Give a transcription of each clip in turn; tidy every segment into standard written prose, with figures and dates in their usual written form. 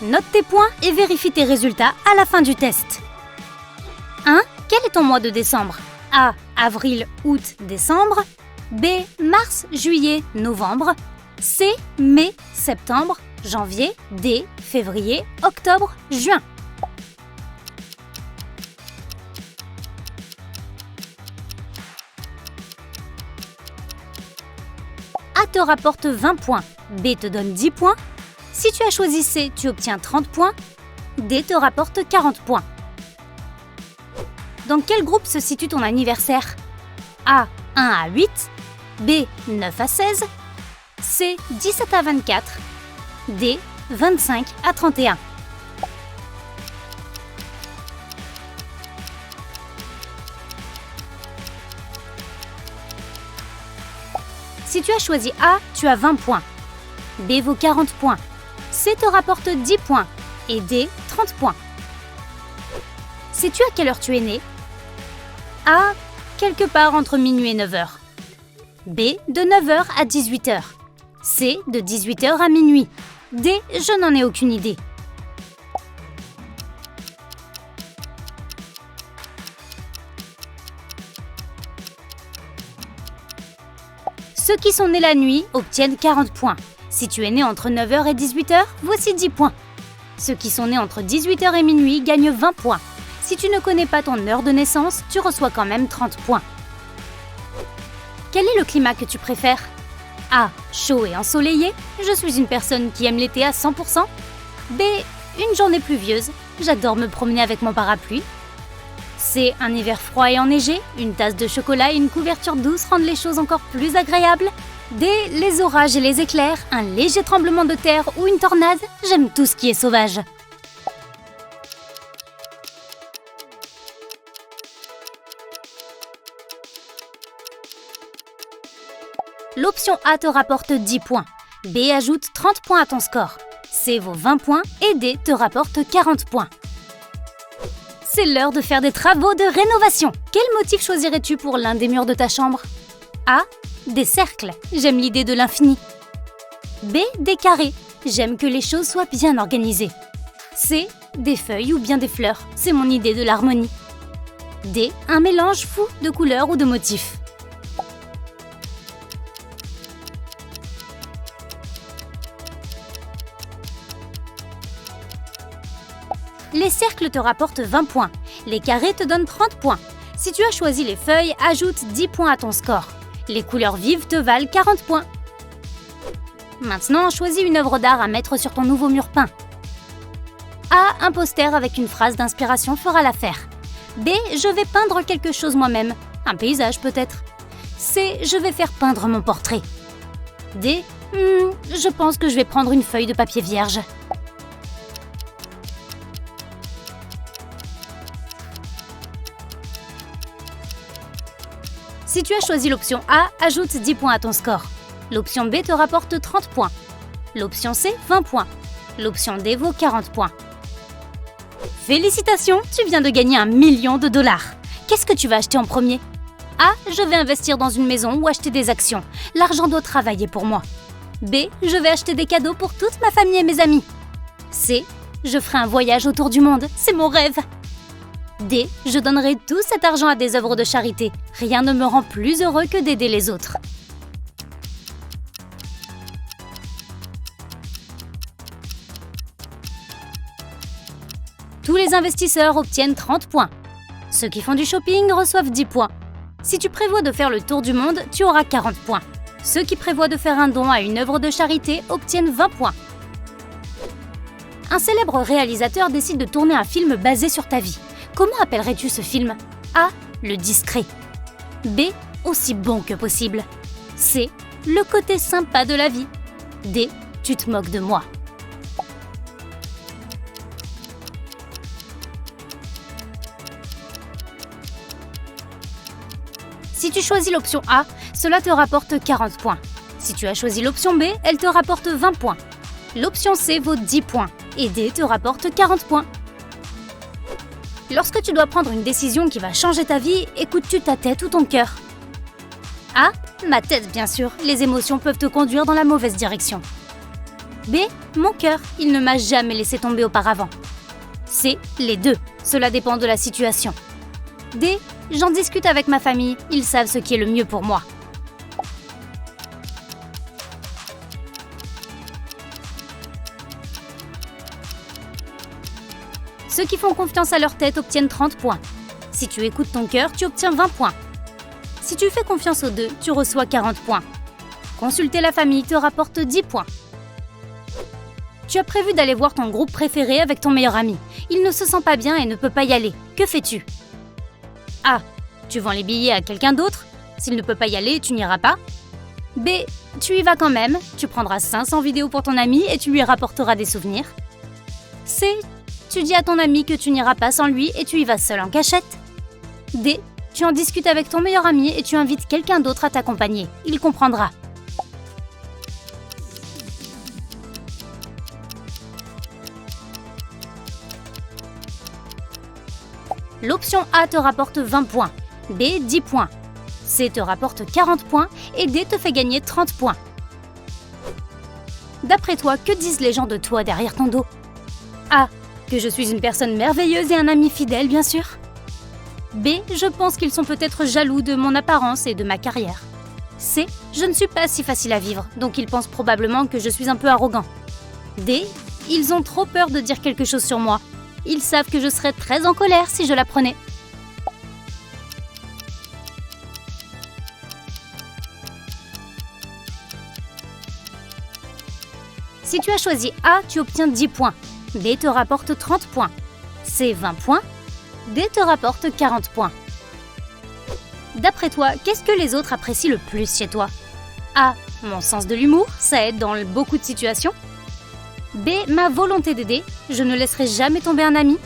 Note tes points et vérifie tes résultats à la fin du test. 1. Quel est ton mois de décembre? A. Avril, août, décembre. B. Mars, juillet, novembre. C. Mai, septembre, janvier. D. Février, octobre, juin. A te rapporte 20 points. B te donne 10 points. Si tu as choisi C, tu obtiens 30 points. D te rapporte 40 points. Dans quel groupe se situe ton anniversaire? A. 1 à 8. B. 9 à 16. C. 17 à 24. D. 25 à 31. Si tu as choisi A, tu as 20 points. B vaut 40 points. C te rapporte 10 points. Et D, 30 points. Sais-tu à quelle heure tu es né? A, quelque part entre minuit et 9h. B, de 9h à 18h. C, de 18h à minuit. D, je n'en ai aucune idée. Ceux qui sont nés la nuit obtiennent 40 points. Si tu es né entre 9h et 18h, voici 10 points. Ceux qui sont nés entre 18h et minuit gagnent 20 points. Si tu ne connais pas ton heure de naissance, tu reçois quand même 30 points. Quel est le climat que tu préfères? A. Chaud et ensoleillé. Je suis une personne qui aime l'été à 100%. B. Une journée pluvieuse. J'adore me promener avec mon parapluie. C. Un hiver froid et enneigé. Une tasse de chocolat et une couverture douce rendent les choses encore plus agréables. D. Les orages et les éclairs. Un léger tremblement de terre ou une tornade. J'aime tout ce qui est sauvage. L'option A te rapporte 10 points. B ajoute 30 points à ton score. C vaut 20 points et D te rapporte 40 points. C'est l'heure de faire des travaux de rénovation. Quel motif choisirais-tu pour l'un des murs de ta chambre? A. Des cercles. J'aime l'idée de l'infini. B. Des carrés. J'aime que les choses soient bien organisées. C. Des feuilles ou bien des fleurs. C'est mon idée de l'harmonie. D. Un mélange fou de couleurs ou de motifs. Les cercles te rapportent 20 points. Les carrés te donnent 30 points. Si tu as choisi les feuilles, ajoute 10 points à ton score. Les couleurs vives te valent 40 points. Maintenant, choisis une œuvre d'art à mettre sur ton nouveau mur peint. A. Un poster avec une phrase d'inspiration fera l'affaire. B. Je vais peindre quelque chose moi-même. Un paysage peut-être. C. Je vais faire peindre mon portrait. D. Je pense que je vais prendre une feuille de papier vierge. Si tu as choisi l'option A, ajoute 10 points à ton score. L'option B te rapporte 30 points. L'option C, 20 points. L'option D vaut 40 points. Félicitations, tu viens de gagner $1 million. Qu'est-ce que tu vas acheter en premier? A. Je vais investir dans une maison ou acheter des actions. L'argent doit travailler pour moi. B. Je vais acheter des cadeaux pour toute ma famille et mes amis. C. Je ferai un voyage autour du monde. C'est mon rêve. D. Je donnerai tout cet argent à des œuvres de charité. Rien ne me rend plus heureux que d'aider les autres. Tous les investisseurs obtiennent 30 points. Ceux qui font du shopping reçoivent 10 points. Si tu prévois de faire le tour du monde, tu auras 40 points. Ceux qui prévoient de faire un don à une œuvre de charité obtiennent 20 points. Un célèbre réalisateur décide de tourner un film basé sur ta vie. Comment appellerais-tu ce film? A. Le discret. B. Aussi bon que possible. C. Le côté sympa de la vie. D. Tu te moques de moi. Si tu choisis l'option A, cela te rapporte 40 points. Si tu as choisi l'option B, elle te rapporte 20 points. L'option C vaut 10 points et D te rapporte 40 points. Lorsque tu dois prendre une décision qui va changer ta vie, écoutes-tu ta tête ou ton cœur? A. Ma tête, bien sûr. Les émotions peuvent te conduire dans la mauvaise direction. B. Mon cœur, il ne m'a jamais laissé tomber auparavant. C. Les deux, cela dépend de la situation. D. J'en discute avec ma famille, ils savent ce qui est le mieux pour moi. Ceux qui font confiance à leur tête obtiennent 30 points. Si tu écoutes ton cœur, tu obtiens 20 points. Si tu fais confiance aux deux, tu reçois 40 points. Consulter la famille te rapporte 10 points. Tu as prévu d'aller voir ton groupe préféré avec ton meilleur ami. Il ne se sent pas bien et ne peut pas y aller. Que fais-tu? A. Tu vends les billets à quelqu'un d'autre. S'il ne peut pas y aller, tu n'iras pas. B. Tu y vas quand même. Tu prendras 500 vidéos pour ton ami et tu lui rapporteras des souvenirs. C. Tu dis à ton ami que tu n'iras pas sans lui et tu y vas seul en cachette. D. Tu en discutes avec ton meilleur ami et tu invites quelqu'un d'autre à t'accompagner. Il comprendra. L'option A te rapporte 20 points, B 10 points, C te rapporte 40 points et D te fait gagner 30 points. D'après toi, que disent les gens de toi derrière ton dos? A. Que je suis une personne merveilleuse et un ami fidèle, bien sûr. B. Je pense qu'ils sont peut-être jaloux de mon apparence et de ma carrière. C. Je ne suis pas si facile à vivre, donc ils pensent probablement que je suis un peu arrogant. D. Ils ont trop peur de dire quelque chose sur moi. Ils savent que je serais très en colère si je l'apprenais. Si tu as choisi A, tu obtiens 10 points. B te rapporte 30 points. C 20 points. D te rapporte 40 points. D'après toi, qu'est-ce que les autres apprécient le plus chez toi? A. Mon sens de l'humour, ça aide dans beaucoup de situations. B. Ma volonté d'aider, je ne laisserai jamais tomber un ami.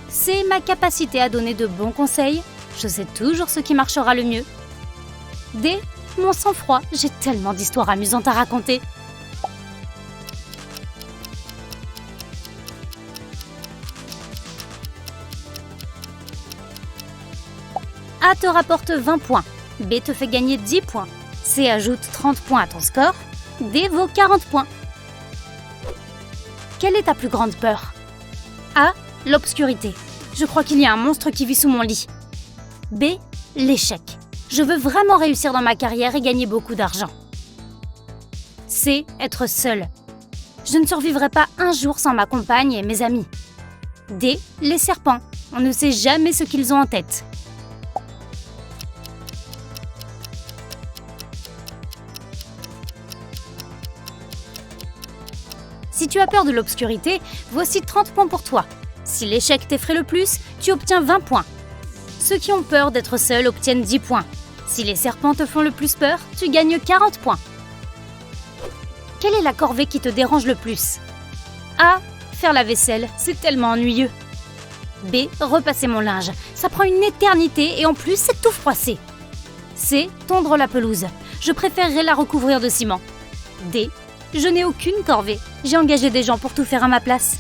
C. Ma capacité à donner de bons conseils, je sais toujours ce qui marchera le mieux. D. Mon sang-froid, j'ai tellement d'histoires amusantes à raconter. A te rapporte 20 points, B te fait gagner 10 points, C ajoute 30 points à ton score, D vaut 40 points. Quelle est ta plus grande peur? A. L'obscurité. Je crois qu'il y a un monstre qui vit sous mon lit. B. L'échec. Je veux vraiment réussir dans ma carrière et gagner beaucoup d'argent. C. Être seule. Je ne survivrai pas un jour sans ma compagne et mes amis. D. Les serpents. On ne sait jamais ce qu'ils ont en tête. Si tu as peur de l'obscurité, voici 30 points pour toi. Si l'échec t'effraie le plus, tu obtiens 20 points. Ceux qui ont peur d'être seuls obtiennent 10 points. Si les serpents te font le plus peur, tu gagnes 40 points. Quelle est la corvée qui te dérange le plus? A. Faire la vaisselle, c'est tellement ennuyeux. B. Repasser mon linge, ça prend une éternité et en plus c'est tout froissé. C. Tondre la pelouse, je préférerais la recouvrir de ciment. D. Je n'ai aucune corvée, j'ai engagé des gens pour tout faire à ma place.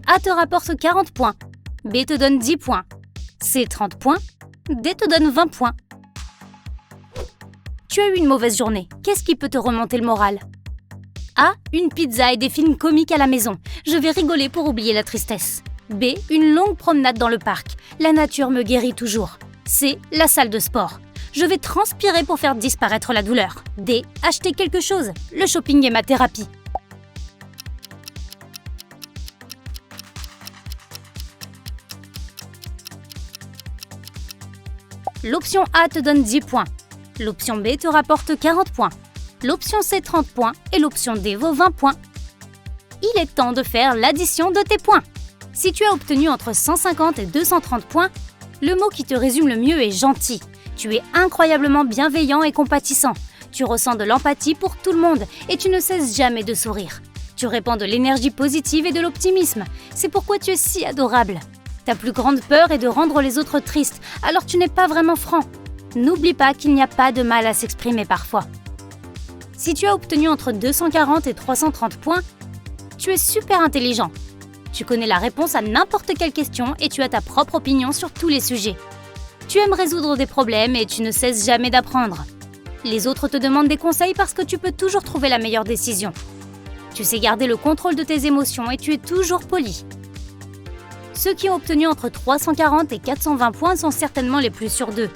A te rapporte 40 points, B te donne 10 points, C 30 points, D te donne 20 points. Tu as eu une mauvaise journée, qu'est-ce qui peut te remonter le moral? A. Une pizza et des films comiques à la maison, je vais rigoler pour oublier la tristesse. B. Une longue promenade dans le parc, la nature me guérit toujours. C. La salle de sport, je vais transpirer pour faire disparaître la douleur. D. Acheter quelque chose, le shopping est ma thérapie. L'option A te donne 10 points, l'option B te rapporte 40 points, l'option C 30 points et l'option D vaut 20 points. Il est temps de faire l'addition de tes points. Si tu as obtenu entre 150 et 230 points, le mot qui te résume le mieux est gentil. Tu es incroyablement bienveillant et compatissant. Tu ressens de l'empathie pour tout le monde et tu ne cesses jamais de sourire. Tu répands de l'énergie positive et de l'optimisme. C'est pourquoi tu es si adorable. Ta plus grande peur est de rendre les autres tristes, alors tu n'es pas vraiment franc. N'oublie pas qu'il n'y a pas de mal à s'exprimer parfois. Si tu as obtenu entre 240 et 330 points, tu es super intelligent. Tu connais la réponse à n'importe quelle question et tu as ta propre opinion sur tous les sujets. Tu aimes résoudre des problèmes et tu ne cesses jamais d'apprendre. Les autres te demandent des conseils parce que tu peux toujours trouver la meilleure décision. Tu sais garder le contrôle de tes émotions et tu es toujours poli. Ceux qui ont obtenu entre 340 et 420 points sont certainement les plus sûrs d'eux.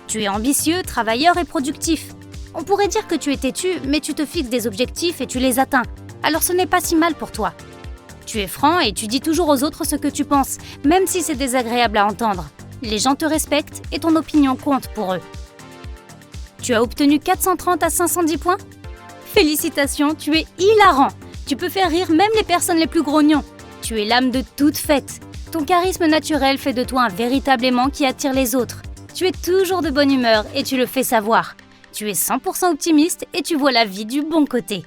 Tu es ambitieux, travailleur et productif. On pourrait dire que tu es têtu, mais tu te fixes des objectifs et tu les atteins. Alors ce n'est pas si mal pour toi. Tu es franc et tu dis toujours aux autres ce que tu penses, même si c'est désagréable à entendre. Les gens te respectent et ton opinion compte pour eux. Tu as obtenu 430 à 510 points ? Félicitations, tu es hilarant. Tu peux faire rire même les personnes les plus grognons. Tu es l'âme de toute fête. Ton charisme naturel fait de toi un véritable aimant qui attire les autres. Tu es toujours de bonne humeur et tu le fais savoir. Tu es 100% optimiste et tu vois la vie du bon côté.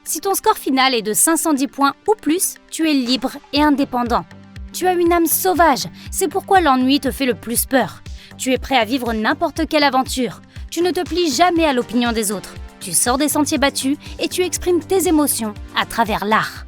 Si ton score final est de 510 points ou plus, tu es libre et indépendant. Tu as une âme sauvage, c'est pourquoi l'ennui te fait le plus peur. Tu es prêt à vivre n'importe quelle aventure. Tu ne te plies jamais à l'opinion des autres. Tu sors des sentiers battus et tu exprimes tes émotions à travers l'art.